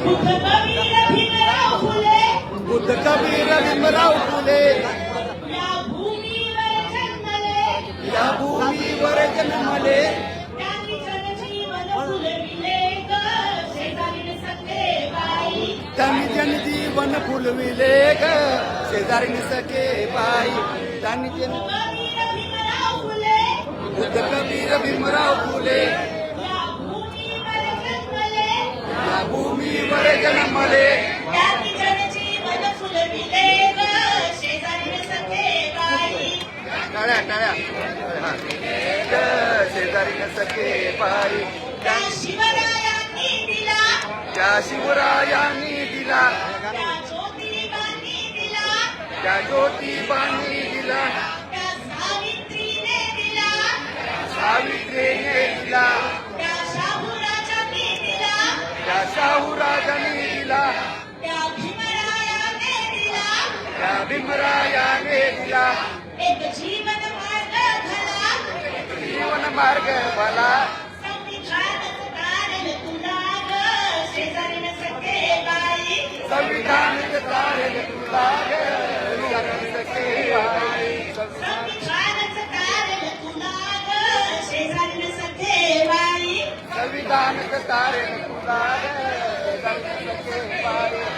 बुद्ध कबीर भीमराव फुले बुद्ध कबीर भीमराव फुले या भूमीवर जन्मले या भूमीवर जन्मले त्यांनी जनजीवन फुलविले ग शेजारील सखे बाई त्यांनी जनजीवन फुलविले ग शेजारी सखे बाई त्यांनी कबीर भीमराव फुले बुद्ध कबीर भीमराव फुले या भूमीवर जन्मले या भूमीवर जन्मले त्यांनी जनजीवन फुलविले ग शेजारील सखे बाई टाळ्या टाळ्या ग शेजारी सखे बाई त्या शिवरायांनी दिला त्या शिवरायांनी दिला त्या ज्योतिबांनी दिला त्या ज्योतिबांनी दिला त्या सावित्रीने दिला सावित्रीने दिला त्या शाहूराजांनी दिला त्या शाहूराजांनी दिला त्या भीमरायाने दिला त्या भीमरायाने दिला एक जीवन मार्ग घाला जीवन मार्ग भला संविधानच तारेल तुला ग शेजारील सखे बाई संविधान तारेल तुला ग शेजारी सखे बाई संविधानच तारेल तुला ग शेजारील सखे बाई संविधान तारेल तुला ग शेजारी सखे बाई